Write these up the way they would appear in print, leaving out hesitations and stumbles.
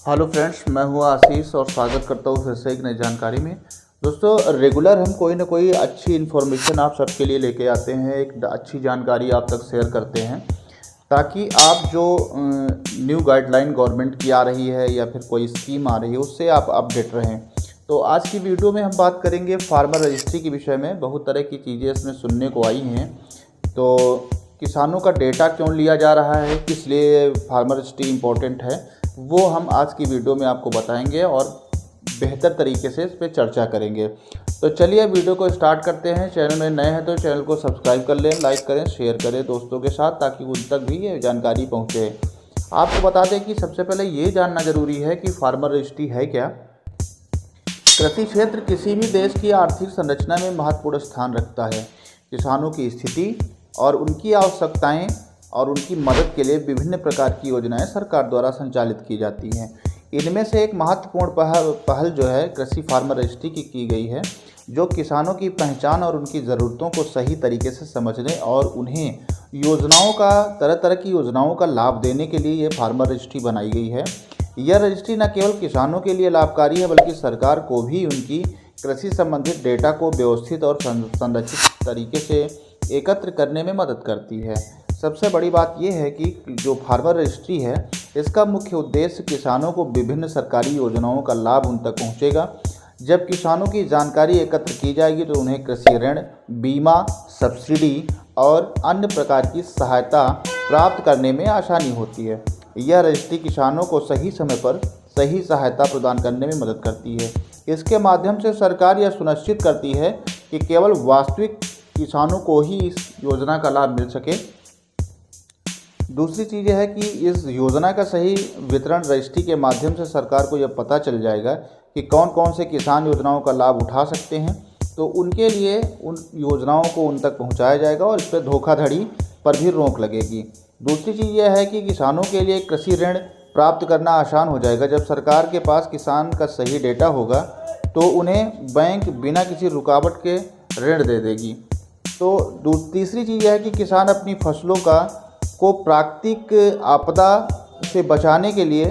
Hello friends, मैं हूँ आशीष और स्वागत करता हूँ फिर से एक नई जानकारी में। दोस्तों, रेगुलर हम कोई ना कोई अच्छी इन्फॉर्मेशन आप सबके लिए लेके आते हैं, एक अच्छी जानकारी आप तक शेयर करते हैं ताकि आप जो न्यू गाइडलाइन गवर्नमेंट की आ रही है या फिर कोई स्कीम आ रही है उससे आप अपडेट रहें। तो आज की वीडियो में हम बात करेंगे फार्मर रजिस्ट्री के विषय में। बहुत तरह की चीज़ें इसमें सुनने को आई हैं। तो किसानों का डेटा क्यों लिया जा रहा है, किस लिए फार्मर रजिस्ट्री इम्पोर्टेंट है, वो हम आज की वीडियो में आपको बताएंगे और बेहतर तरीके से इस पर चर्चा करेंगे। तो चलिए वीडियो को स्टार्ट करते हैं। चैनल में नए हैं तो चैनल को सब्सक्राइब कर लें, लाइक करें, शेयर करें दोस्तों के साथ ताकि उन तक भी ये जानकारी पहुंचे। आपको बता दें कि सबसे पहले ये जानना ज़रूरी है कि फार्मर रजिस्ट्री है क्या। कृषि क्षेत्र किसी भी देश की आर्थिक संरचना में महत्वपूर्ण स्थान रखता है। किसानों की स्थिति और उनकी आवश्यकताएं और उनकी मदद के लिए विभिन्न प्रकार की योजनाएं सरकार द्वारा संचालित की जाती हैं। इनमें से एक महत्वपूर्ण पहल जो है कृषि फार्मर रजिस्ट्री की गई है, जो किसानों की पहचान और उनकी ज़रूरतों को सही तरीके से समझने और उन्हें तरह तरह की योजनाओं का लाभ देने के लिए ये फार्मर रजिस्ट्री बनाई गई है। यह रजिस्ट्री न केवल किसानों के लिए लाभकारी है बल्कि सरकार को भी उनकी कृषि संबंधित डेटा को व्यवस्थित और संरचित तरीके से एकत्र करने में मदद करती है। सबसे बड़ी बात यह है कि जो फार्मर रजिस्ट्री है इसका मुख्य उद्देश्य किसानों को विभिन्न सरकारी योजनाओं का लाभ उन तक पहुंचेगा। जब किसानों की जानकारी एकत्र की जाएगी तो उन्हें कृषि ऋण, बीमा, सब्सिडी और अन्य प्रकार की सहायता प्राप्त करने में आसानी होती है। यह रजिस्ट्री किसानों को सही समय पर सही सहायता प्रदान करने में मदद करती है। इसके माध्यम से सरकार यह सुनिश्चित करती है कि केवल वास्तविक किसानों को ही इस योजना का लाभ मिल सके। दूसरी चीज़ है कि इस योजना का सही वितरण रजिस्ट्री के माध्यम से सरकार को यह पता चल जाएगा कि कौन कौन से किसान योजनाओं का लाभ उठा सकते हैं, तो उनके लिए उन योजनाओं को उन तक पहुंचाया जाएगा और इस पर धोखाधड़ी पर भी रोक लगेगी। दूसरी चीज़ यह है कि किसानों के लिए कृषि ऋण प्राप्त करना आसान हो जाएगा। जब सरकार के पास किसान का सही डेटा होगा तो उन्हें बैंक बिना किसी रुकावट के ऋण दे देगी। तो तीसरी चीज़ यह है कि किसान अपनी फसलों को प्राकृतिक आपदा से बचाने के लिए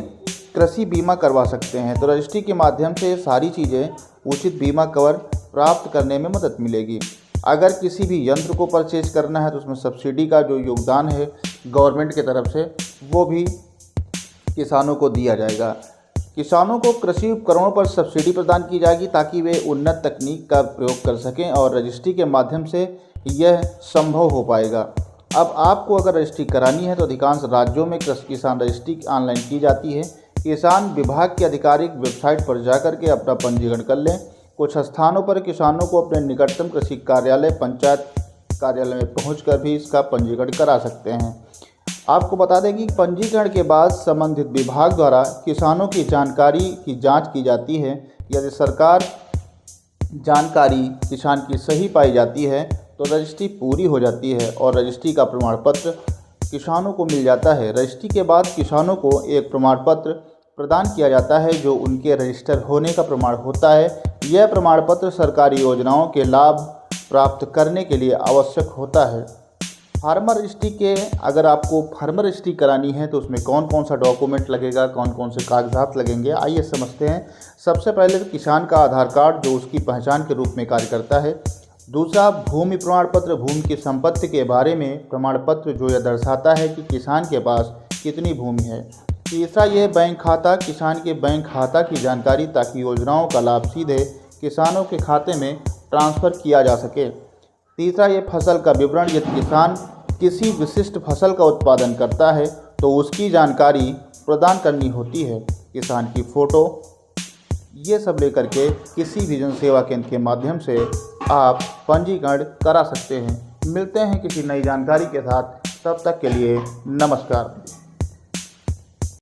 कृषि बीमा करवा सकते हैं। तो रजिस्ट्री के माध्यम से सारी चीज़ें उचित बीमा कवर प्राप्त करने में मदद मिलेगी। अगर किसी भी यंत्र को परचेज करना है तो उसमें सब्सिडी का जो योगदान है गवर्नमेंट की तरफ से वो भी किसानों को दिया जाएगा। किसानों को कृषि उपकरणों पर सब्सिडी प्रदान की जाएगी ताकि वे उन्नत तकनीक का प्रयोग कर सकें और रजिस्ट्री के माध्यम से यह संभव हो पाएगा। अब आपको अगर रजिस्ट्री करानी है तो अधिकांश राज्यों में किसान रजिस्ट्री ऑनलाइन की जाती है। किसान विभाग की आधिकारिक वेबसाइट पर जाकर के अपना पंजीकरण कर लें। कुछ स्थानों पर किसानों को अपने निकटतम कृषि कार्यालय, पंचायत कार्यालय में पहुंचकर भी इसका पंजीकरण करा सकते हैं। आपको बता दें कि पंजीकरण के बाद संबंधित विभाग द्वारा किसानों की जानकारी की जांच की जाती है। यदि सरकार जानकारी किसान की सही पाई जाती है तो रजिस्ट्री पूरी हो जाती है और रजिस्ट्री का प्रमाण पत्र किसानों को मिल जाता है। रजिस्ट्री के बाद किसानों को एक प्रमाण पत्र प्रदान किया जाता है जो उनके रजिस्टर होने का प्रमाण होता है। यह प्रमाण पत्र सरकारी योजनाओं के लाभ प्राप्त करने के लिए आवश्यक होता है। फार्मर रजिस्ट्री अगर आपको फार्मर रजिस्ट्री करानी है तो उसमें कौन कौन सा डॉक्यूमेंट लगेगा, कौन कौन से कागजात लगेंगे, आइए समझते हैं। सबसे पहले तो किसान का आधार कार्ड जो उसकी पहचान के रूप में कार्य करता है। दूसरा, भूमि प्रमाण पत्र, भूमि की संपत्ति के बारे में प्रमाण पत्र जो यह दर्शाता है कि किसान के पास कितनी भूमि है। तीसरा, यह बैंक खाता, किसान के बैंक खाता की जानकारी ताकि योजनाओं का लाभ सीधे किसानों के खाते में ट्रांसफ़र किया जा सके। तीसरा, ये फसल का विवरण, यदि किसान किसी विशिष्ट फसल का उत्पादन करता है तो उसकी जानकारी प्रदान करनी होती है। किसान की फ़ोटो, ये सब लेकर के किसी भी जन सेवा केंद्र के माध्यम से आप पंजीकरण करा सकते हैं। मिलते हैं किसी नई जानकारी के साथ, तब तक के लिए नमस्कार।